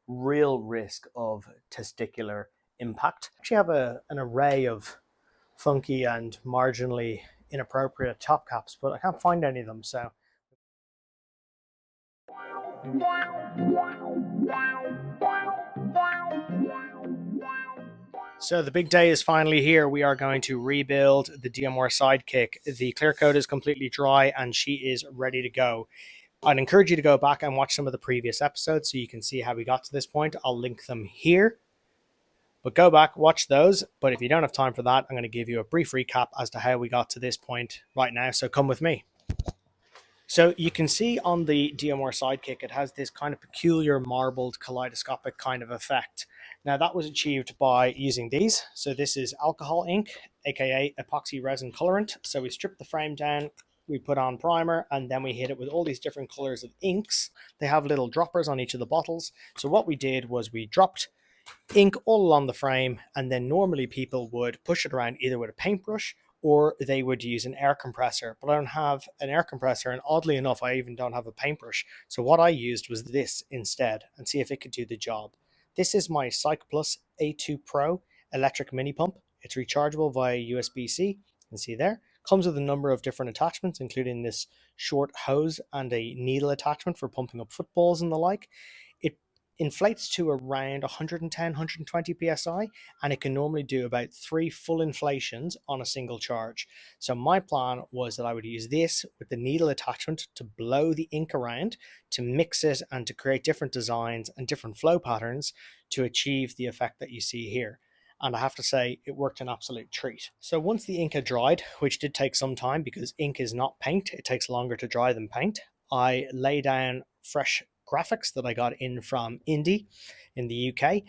real risk of testicular impact. I actually have an array of funky and marginally inappropriate top caps, but I can't find any of them. So the big day is finally here. We are going to rebuild the DMR Sidekick. The clear coat is completely dry and she is ready to go. I'd encourage you to go back and watch some of the previous episodes so you can see how we got to this point. I'll link them here. But go back, watch those. But if you don't have time for that, I'm going to give you a brief recap as to how we got to this point right now. So come with me. So you can see on the DMR Sidekick, it has this kind of peculiar marbled kaleidoscopic kind of effect. Now that was achieved by using these. So this is alcohol ink, aka epoxy resin colorant. So we strip the frame down, we put on primer, and then we hit it with all these different colors of inks. They have little droppers on each of the bottles. So what we did was we dropped ink all along the frame, and then normally people would push it around either with a paintbrush or they would use an air compressor, but I don't have an air compressor, and oddly enough I even don't have a paintbrush. So what I used was this instead, and see if it could do the job. This is my Cycplus A2 Pro electric mini pump. It's rechargeable via USB-C. You can see there. Comes with a number of different attachments, including this short hose and a needle attachment for pumping up footballs and the like. It inflates to around 110, 120 psi, and it can normally do about 3 full inflations on a single charge. So my plan was that I would use this with the needle attachment to blow the ink around, to mix it, and to create different designs and different flow patterns to achieve the effect that you see here. And I have to say, it worked an absolute treat. So once the ink had dried, which did take some time because ink is not paint, it takes longer to dry than paint, I lay down fresh graphics that I got in from Indie in the UK,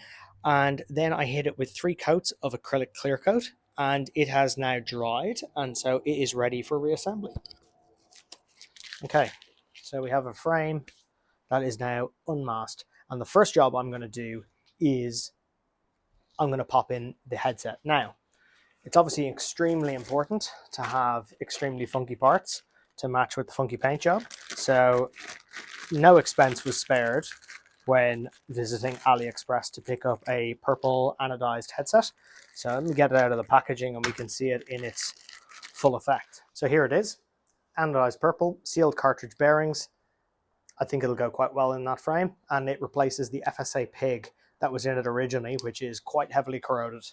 and then I hit it with 3 coats of acrylic clear coat, and it has now dried, and so it is ready for reassembly. Okay, so we have a frame that is now unmasked, and the first job I'm going to do is I'm going to pop in the headset. Now, it's obviously extremely important to have extremely funky parts to match with the funky paint job, so no expense was spared when visiting AliExpress to pick up a purple anodized headset. So let me get it out of the packaging and we can see it in its full effect. So here it is, anodized purple, sealed cartridge bearings. I think it'll go quite well in that frame, and it replaces the FSA pig that was in it originally, which is quite heavily corroded.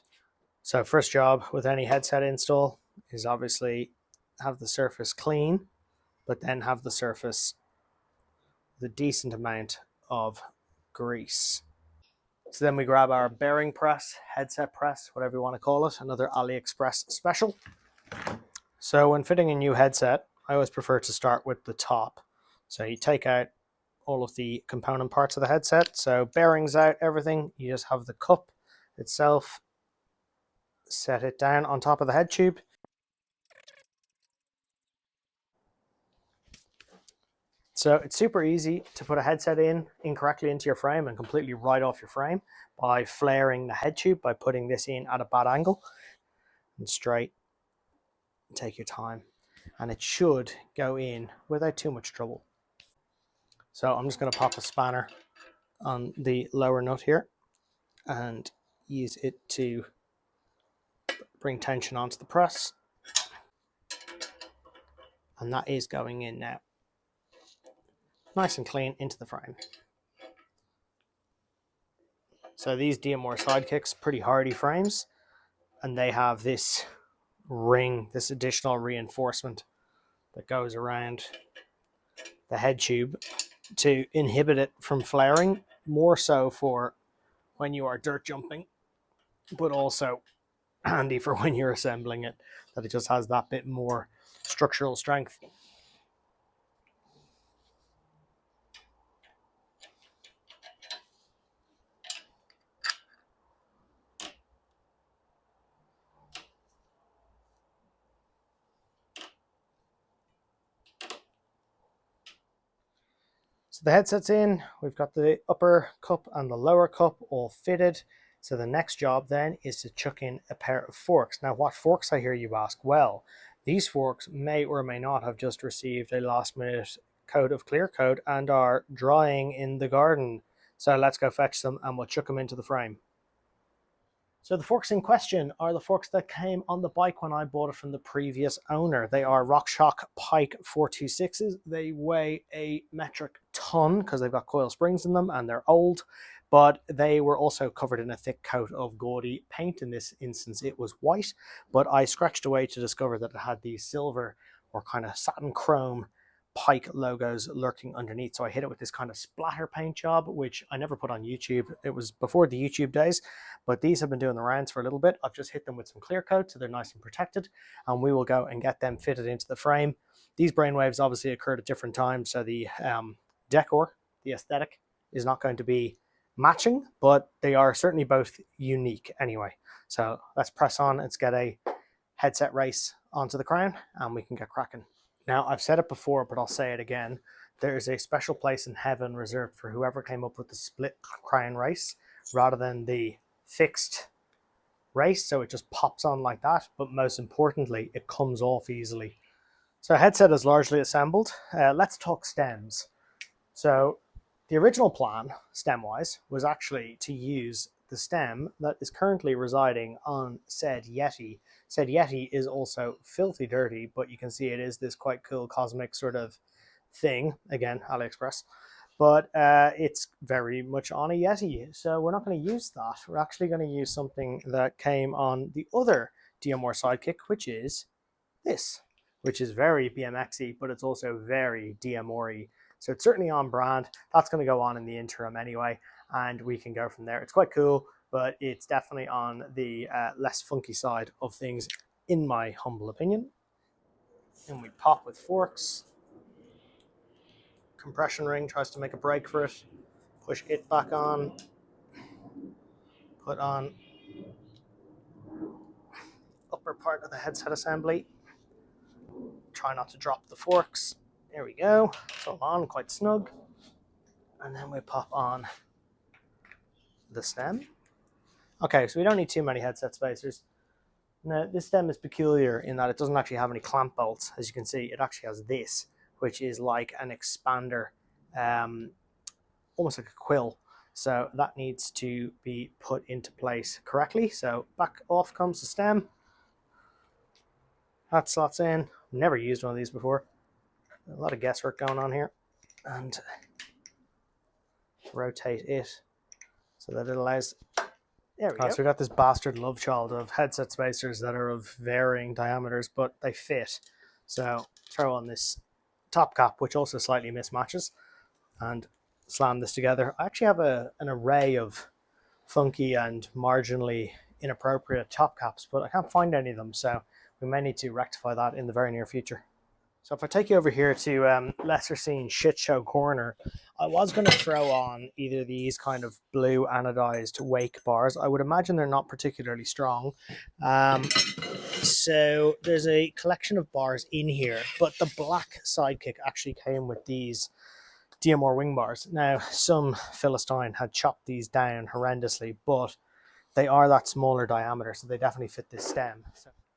So first job with any headset install is obviously have the surface clean, but then have the surface with a decent amount of grease. So then we grab our bearing press, headset press, whatever you want to call it, another AliExpress special. So when fitting a new headset, I always prefer to start with the top. So you take out all of the component parts of the headset. So bearings out, everything. You just have the cup itself, set it down on top of the head tube. So it's super easy to put a headset in incorrectly into your frame and completely right off your frame by flaring the head tube, by putting this in at a bad angle and straight. Take your time, and it should go in without too much trouble. So I'm just going to pop a spanner on the lower nut here and use it to bring tension onto the press, and that is going in now, nice and clean into the frame. So these DMR Sidekicks, pretty hardy frames, and they have this ring, this additional reinforcement that goes around the head tube to inhibit it from flaring, more so for when you are dirt jumping, but also handy for when you're assembling it, that it just has that bit more structural strength. So the headset's in, we've got the upper cup and the lower cup all fitted. So the next job then is to chuck in a pair of forks. Now what forks, I hear you ask? Well, these forks may or may not have just received a last minute coat of clear coat and are drying in the garden. So let's go fetch them and we'll chuck them into the frame. So the forks in question are the forks that came on the bike when I bought it from the previous owner. They are RockShox Pike 426s. They weigh a metric ton because they've got coil springs in them and they're old, but they were also covered in a thick coat of gaudy paint. In this instance, it was white, but I scratched away to discover that it had these silver or kind of satin chrome Pike logos lurking underneath. So I hit it with this kind of splatter paint job, which I never put on YouTube. It was before the YouTube days, but these have been doing the rounds for a little bit. I've just hit them with some clear coat so they're nice and protected, and we will go and get them fitted into the frame. These brainwaves obviously occurred at different times, so the decor, the aesthetic, is not going to be matching, but they are certainly both unique anyway. So let's press on. Let's get a headset race onto the crown and we can get cracking. Now, I've said it before, but I'll say it again. There is a special place in heaven reserved for whoever came up with the split crown race rather than the fixed race, so it just pops on like that. But most importantly, it comes off easily. So headset is largely assembled. Let's talk stems. So the original plan, stem-wise, was actually to use the stem that is currently residing on said Yeti. Said Yeti is also filthy dirty, but you can see it is this quite cool cosmic sort of thing. Again, AliExpress. But it's very much on a Yeti, so we're not going to use that. We're actually going to use something that came on the other DMR Sidekick, which is this, which is very BMXy, but it's also very DMR-y. So it's certainly on brand. That's going to go on in the interim anyway, and we can go from there. It's quite cool, but it's definitely on the less funky side of things, in my humble opinion. And we pop with forks. Compression ring tries to make a break for it. Push it back on. Put on upper part of the headset assembly. Try not to drop the forks. There we go. It's all on, quite snug. And then we pop on the stem. Okay, so we don't need too many headset spacers. Now, this stem is peculiar in that it doesn't actually have any clamp bolts. As you can see, it actually has this, which is like an expander, almost like a quill. So that needs to be put into place correctly. So back off comes the stem. That slots in. Never used one of these before. A lot of guesswork going on here. And rotate it so that it allows. There we go. So we got this bastard love child of headset spacers that are of varying diameters, but they fit. So throw on this top cap, which also slightly mismatches, and slam this together. I actually have an array of funky and marginally inappropriate top caps, but I can't find any of them, so we may need to rectify that in the very near future. So if I take you over here to lesser seen shit show corner, I was going to throw on either these kind of blue anodized wake bars. I would imagine they're not particularly strong. So there's a collection of bars in here, but the black Sidekick actually came with these DMR wing bars. Now, some Philistine had chopped these down horrendously, but they are that smaller diameter, so they definitely fit this stem.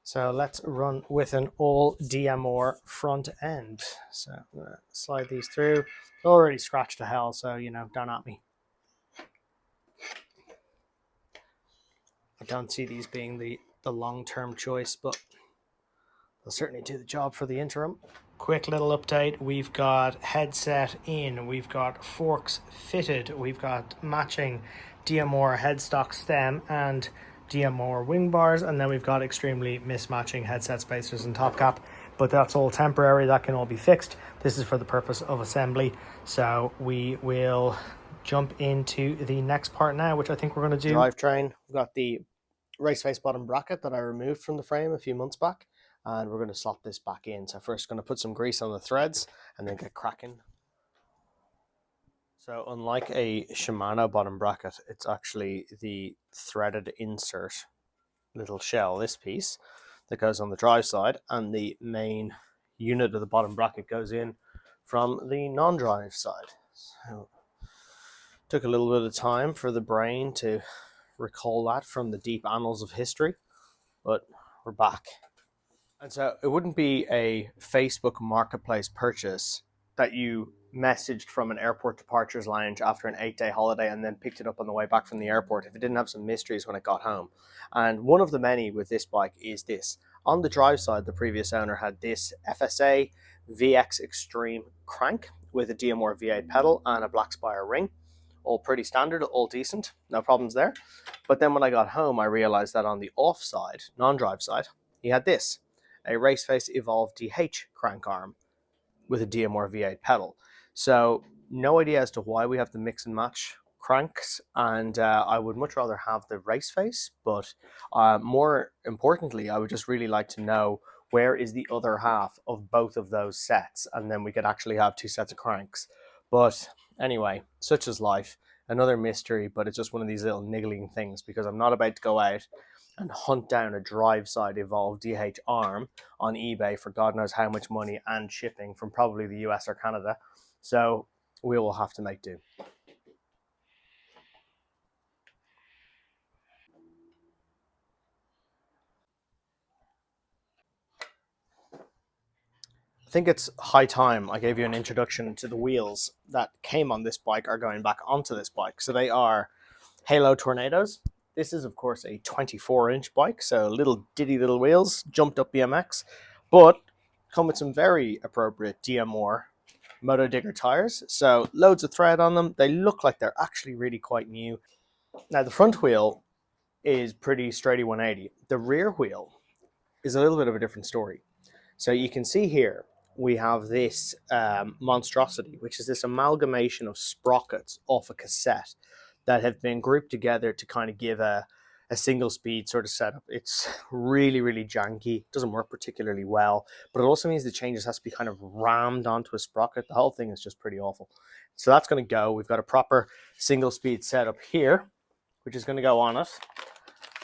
So let's run with an all DMR front end. So I'm going to slide these through. Already scratched to hell, so, you know, don't at me. I don't see these being the long-term choice, but they'll certainly do the job for the interim. Quick little update. We've got headset in. We've got forks fitted. We've got matching DMR headstock stem and DMR wing bars, and then we've got extremely mismatching headset spacers and top cap, but that's all temporary. That can all be fixed. This is for the purpose of assembly, so we will jump into the next part now, which I think we're going to do. Drivetrain. We've got the race face bottom bracket that I removed from the frame a few months back, and we're going to slot this back in. So first going to put some grease on the threads and then get cracking. So unlike a Shimano bottom bracket, it's actually the threaded insert little shell, this piece, that goes on the drive side, and the main unit of the bottom bracket goes in from the non-drive side. So took a little bit of time for the brain to recall that from the deep annals of history, but we're back. And so it wouldn't be a Facebook marketplace purchase that you messaged from an airport departures lounge after an 8-day holiday and then picked it up on the way back from the airport if it didn't have some mysteries when it got home. And one of the many with this bike is this. On the drive side, the previous owner had this FSA VX Extreme crank with a DMR V8 pedal and a black spire ring. All pretty standard, all decent, no problems there. But then when I got home, I realized that on the off side, non-drive side, he had this, a Raceface Evolve DH crank arm with a DMR V8 pedal. So no idea as to why we have to mix and match cranks, and I would much rather have the Raceface, but more importantly, I would just really like to know where is the other half of both of those sets, and then we could actually have two sets of cranks. But anyway, such is life. Another mystery, but it's just one of these little niggling things because I'm not about to go out and hunt down a drive side Evolve DH arm on eBay for God knows how much money and shipping from probably the US or Canada. So we will have to make do. I think it's high time I gave you an introduction to the wheels that came on this bike are going back onto this bike. So they are Halo Tornadoes. This is, of course, a 24-inch bike, so little ditty little wheels, jumped up BMX, but come with some very appropriate DMR Moto Digger tires. So loads of thread on them. They look like they're actually really quite new. Now the front wheel is pretty straighty 180. The rear wheel is a little bit of a different story. So you can see here we have this monstrosity, which is this amalgamation of sprockets off a cassette that have been grouped together to kind of give a single speed sort of setup. It's really, really janky. It doesn't work particularly well, but it also means the changes has to be kind of rammed onto a sprocket. The whole thing is just pretty awful. So that's going to go. We've got a proper single speed setup here, which is going to go on it.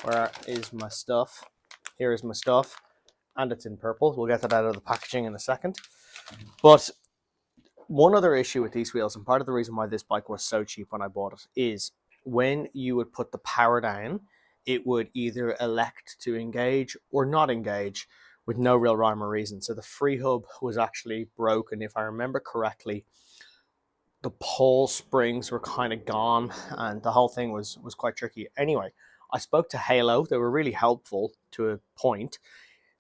Where is my stuff? Here is my stuff. And it's in purple. We'll get that out of the packaging in a second. But one other issue with these wheels, and part of the reason why this bike was so cheap when I bought it, is when you would put the power down, it would either elect to engage or not engage with no real rhyme or reason. So the free hub was actually broken. If I remember correctly, the pole springs were kind of gone and the whole thing was quite tricky. Anyway, I spoke to Halo. They were really helpful to a point.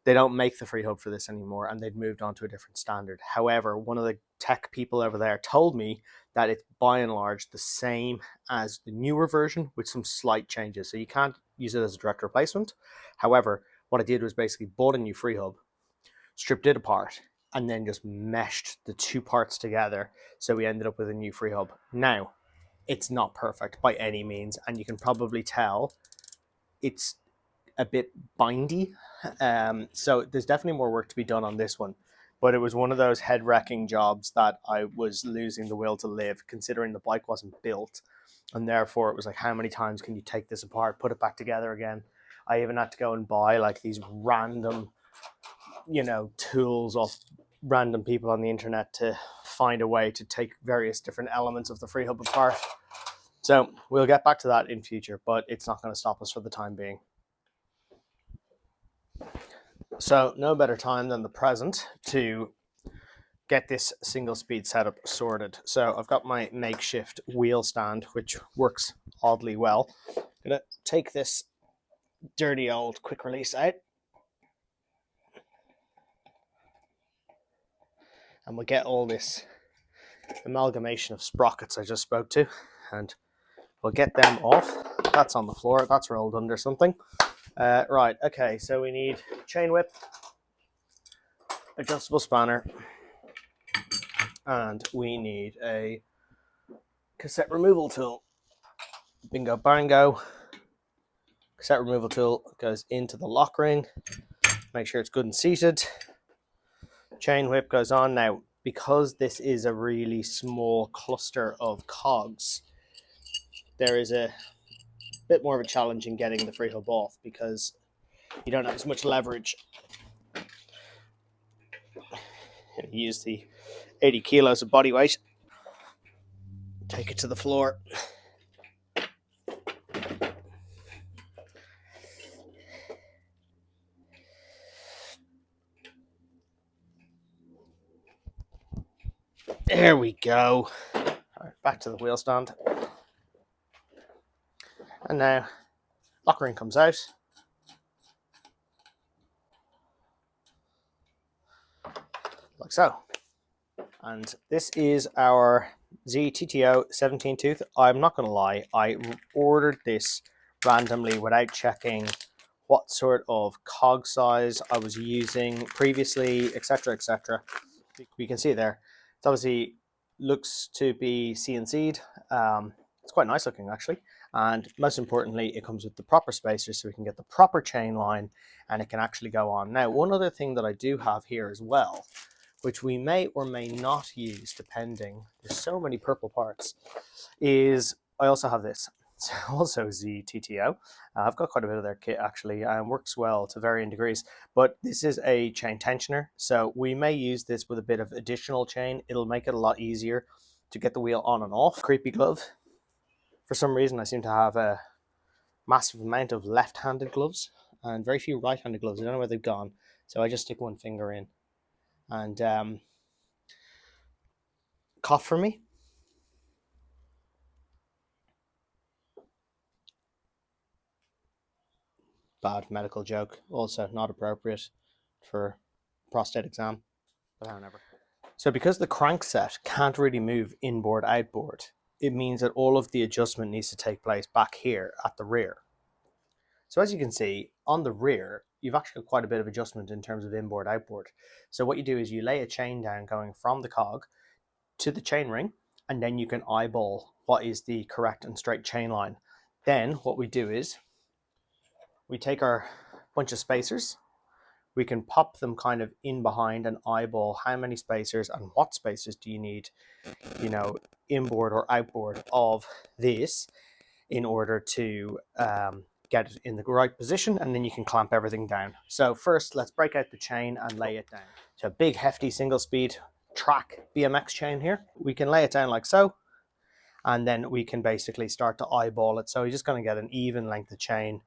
They don't make the free hub for this anymore and they've moved on to a different standard. However, one of the tech people over there told me that it's by and large the same as the newer version with some slight changes. So you can't use it as a direct replacement. However, what I did was basically bought a new free hub, stripped it apart, and then just meshed the two parts together. So we ended up with a new free hub. Now, it's not perfect by any means, and you can probably tell it's a bit bindy. So there's definitely more work to be done on this one. But it was one of those head-wrecking jobs that I was losing the will to live, considering the bike wasn't built. And therefore, it was like, how many times can you take this apart, put it back together again? I even had to go and buy like these random, tools off random people on the internet to find a way to take various different elements of the free hub apart. So we'll get back to that in future, but it's not going to stop us for the time being. So no better time than the present to get this single speed setup sorted. So I've got my makeshift wheel stand, which works oddly well. I'm going to take this dirty old quick release out. And we'll get all this amalgamation of sprockets I just spoke to, and we'll get them off. That's on the floor. That's rolled under something. Right, okay, so we need chain whip, adjustable spanner, and we need a cassette removal tool. Bingo bango. Cassette removal tool goes into the lock ring. Make sure it's good and seated. Chain whip goes on. Now, because this is a really small cluster of cogs, there is a bit more of a challenge in getting the free hub off because you don't have as much leverage. You use the 80 kilos of body weight. Take it to the floor. There we go. All right, back to the wheel stand. And now lock ring comes out. Like so. And this is our ZTTO 17 tooth. I'm not going to lie, I ordered this randomly without checking what sort of cog size I was using previously, etc, etc. You can see there, it obviously looks to be CNC'd. It's quite nice looking actually, and most importantly it comes with the proper spacers so we can get the proper chain line and it can actually go on. Now, one other thing that I do have here as well, which we may or may not use depending, there's so many purple parts, is I also have this. It's also ZTTO. I've got quite a bit of their kit actually, and works well to varying degrees, but this is a chain tensioner, so we may use this with a bit of additional chain. It'll make it a lot easier to get the wheel on and off. Creepy glove. For some reason I seem to have a massive amount of left-handed gloves and very few right-handed gloves. I don't know where they've gone, so I just stick one finger in. And cough for me. Bad medical joke, also not appropriate for prostate exam, but however. So because the crankset can't really move inboard outboard, it means that all of the adjustment needs to take place back here at the rear. So as you can see on the rear, you've actually got quite a bit of adjustment in terms of inboard outboard. So what you do is you lay a chain down going from the cog to the chain ring, and then you can eyeball what is the correct and straight chain line. Then what we do is we take our bunch of spacers, we can pop them kind of in behind and eyeball how many spacers and what spacers do you need, you know, inboard or outboard of this in order to get it in the right position, and then you can clamp everything down. So first, let's break out the chain and lay it down. So a big hefty single speed track BMX chain here. We can lay it down like so, and then we can basically start to eyeball it. So you're just going to get an even length of chain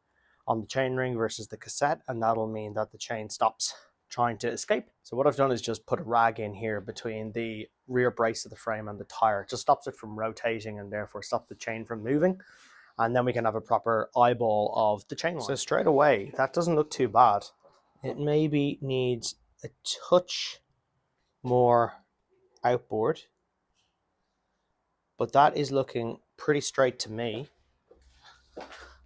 on the chain ring versus the cassette, and that'll mean that the chain stops trying to escape. So what I've done is just put a rag in here between the rear brace of the frame and the tire. It just stops it from rotating and therefore stop the chain from moving. And then we can have a proper eyeball of the chain line. So straight away, that doesn't look too bad. It maybe needs a touch more outboard, but that is looking pretty straight to me.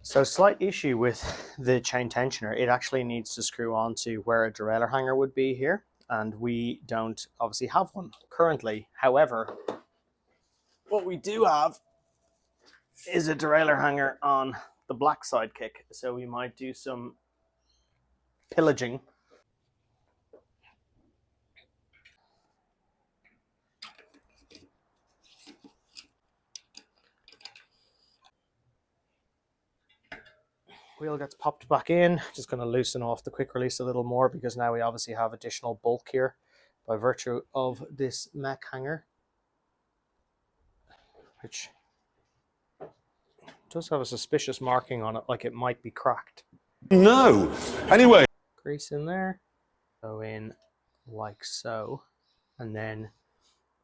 So slight issue with the chain tensioner, it actually needs to screw on to where a derailleur hanger would be here, and we don't obviously have one currently. However, what we do have is a derailleur hanger on the black Sidekick, so we might do some pillaging. Wheel gets popped back in. Just going to loosen off the quick release a little more because now we obviously have additional bulk here by virtue of this mech hanger, which does have a suspicious marking on it, like it might be cracked. No. Anyway. Grease in there. Go in like so. And then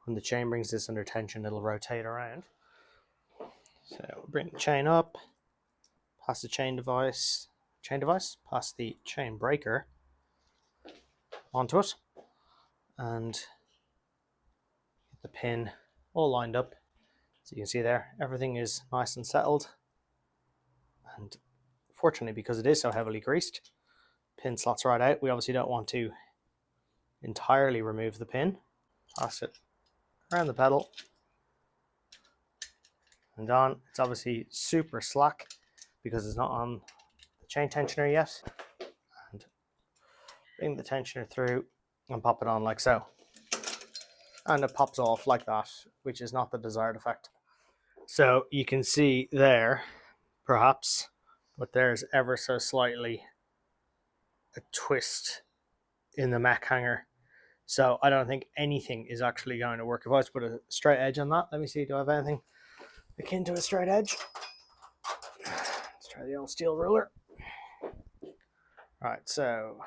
when the chain brings this under tension, it'll rotate around. So bring the chain up, pass the chain device, pass the chain breaker onto it, and get the pin all lined up. So you can see there, everything is nice and settled. And fortunately, because it is so heavily greased, pin slots right out. We obviously don't want to entirely remove the pin. Pass it around the pedal and on. It's obviously super slack because it's not on the chain tensioner yet. And bring the tensioner through and pop it on like so. And it pops off like that, which is not the desired effect. So you can see there, perhaps, but there's ever so slightly a twist in the mech hanger. So I don't think anything is actually going to work. If I was to put a straight edge on that, let me see, do I have anything akin to a straight edge? Let's try the old steel ruler. Right, so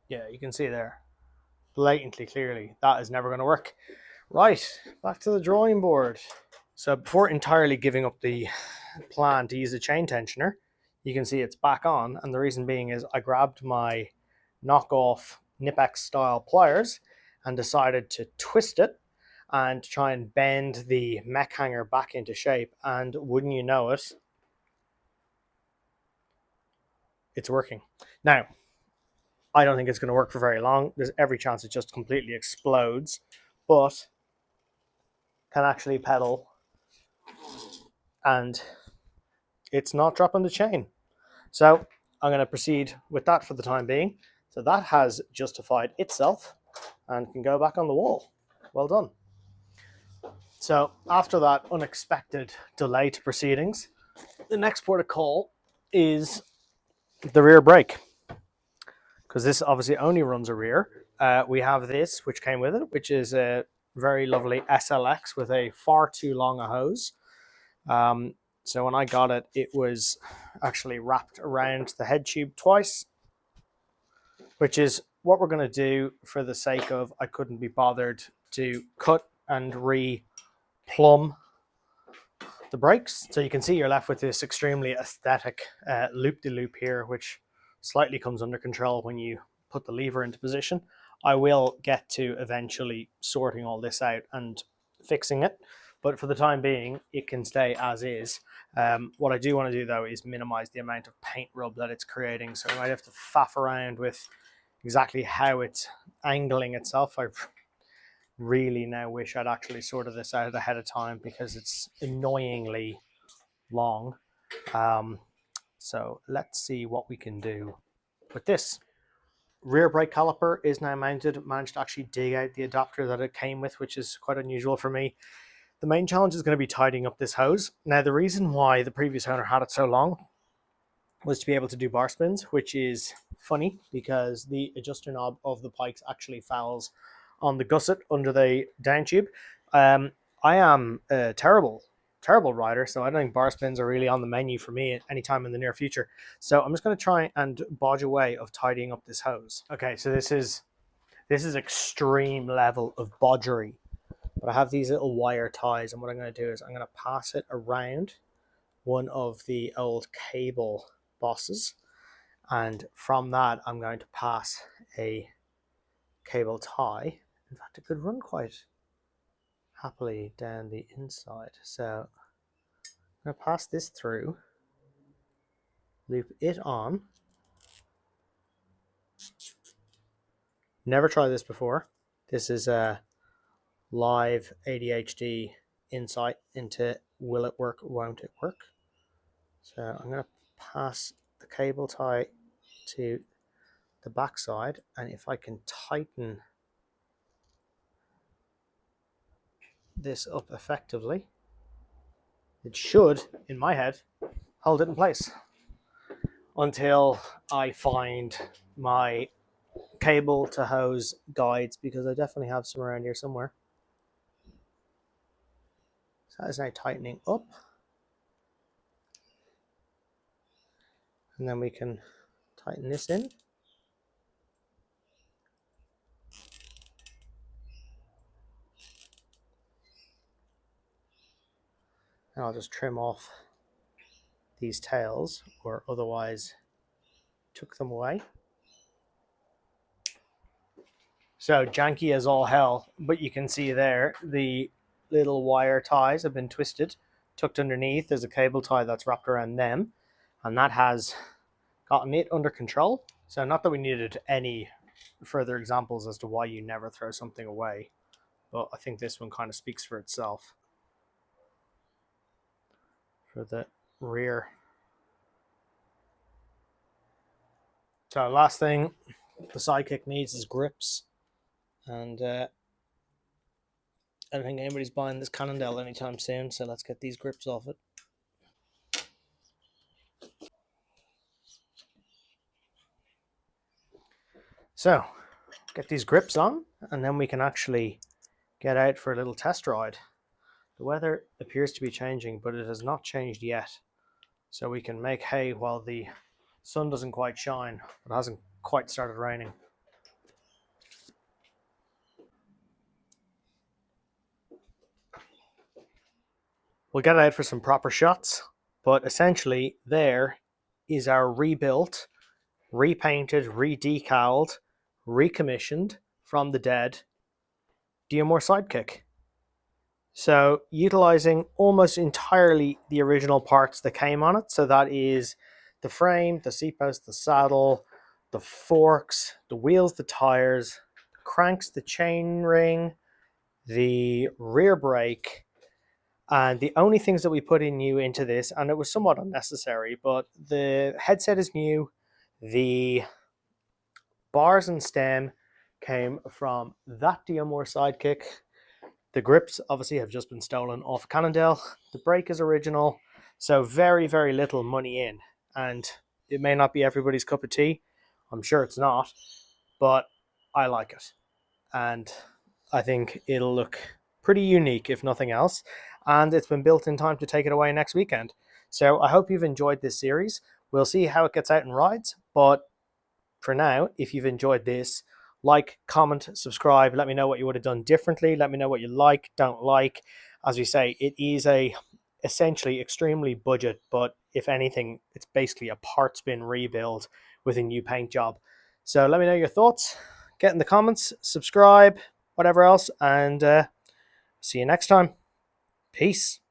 yeah, you can see there. blatantly clearly that is never going to work. Right, back to the drawing board. So before entirely giving up the plan to use a chain tensioner, you can see it's back on, and the reason being is I grabbed my knockoff Nipex style pliers and decided to twist it and try and bend the mech hanger back into shape, and wouldn't you know it, it's working. Now, I don't think it's going to work for very long. There's every chance it just completely explodes, but can actually pedal, and it's not dropping the chain. So I'm going to proceed with that for the time being. So that has justified itself and can go back on the wall. Well done. So after that unexpected delay to proceedings, the next port of call is the rear brake, because this obviously only runs a rear. We have this, which came with it, which is a very lovely SLX with a far too long a hose. So when I got it, it was actually wrapped around the head tube twice, which is what we're going to do for the sake of I couldn't be bothered to cut and re-plumb the brakes. So you can see you're left with this extremely aesthetic loop-de-loop here, which slightly comes under control when you put the lever into position. I will get to eventually sorting all this out and fixing it, but for the time being, it can stay as is. What I do want to do, though, is minimize the amount of paint rub that it's creating, so I might have to faff around with exactly how it's angling itself. I really now wish I'd actually sorted this out ahead of time because it's annoyingly long. So let's see what we can do with this. Rear brake caliper is now mounted. Managed to actually dig out the adapter that it came with, which is quite unusual for me. The main challenge is going to be tidying up this hose. Now, the reason why the previous owner had it so long was to be able to do bar spins, which is funny because the adjuster knob of the pikes actually fouls on the gusset under the down tube. I am a terrible rider, so I don't think bar spins are really on the menu for me at any time in the near future. So I'm just going to try and bodge a way of tidying up this hose. Okay, so this is extreme level of bodgery. But I have these little wire ties, and what I'm going to do is I'm going to pass it around one of the old cable bosses, and from that I'm going to pass a cable tie. In fact, it could run quite happily down the inside. So I'm going to pass this through, loop it on. Never tried this before. This is a live ADHD insight into will it work, won't it work. So I'm going to pass the cable tie to the back side, and if I can tighten this up effectively, it should, in my head, hold it in place until I find my cable to hose guides, because I definitely have some around here somewhere. So that is now tightening up, and then we can tighten this in. And I'll just trim off these tails, or otherwise took them away. So janky as all hell, but you can see there the little wire ties have been twisted, tucked underneath. There's a cable tie that's wrapped around them, and that has gotten it under control. So not that we needed any further examples as to why you never throw something away, but I think this one kind of speaks for itself. For the rear. So last thing the Sidekick needs is grips, and I don't think anybody's buying this Cannondale anytime soon, so let's get these grips off it. So get these grips on, and then we can actually get out for a little test ride. The weather appears to be changing, but it has not changed yet, so we can make hay while the sun doesn't quite shine, but it hasn't quite started raining. We'll get it out for some proper shots, but essentially there is our rebuilt, repainted, redecaled, recommissioned from the dead DMR Sidekick. So utilizing almost entirely the original parts that came on it. So that is the frame, the seat post, the saddle, the forks, the wheels, the tires, the cranks, the chain ring, the rear brake. And the only things that we put in new into this, and it was somewhat unnecessary, but the headset is new. The bars and stem came from that DMR Sidekick. The grips obviously have just been stolen off Cannondale. The brake is original. So very, very little money in. And it may not be everybody's cup of tea. I'm sure it's not. But I like it. And I think it'll look pretty unique, if nothing else. And it's been built in time to take it away next weekend. So I hope you've enjoyed this series. We'll see how it gets out and rides. But for now, if you've enjoyed this, like, comment, subscribe. Let me know what you would have done differently. Let me know what you like, don't like. As we say, it is a essentially extremely budget, but if anything, it's basically a parts bin rebuild with a new paint job. So let me know your thoughts. Get in the comments, subscribe, whatever else, and see you next time. Peace.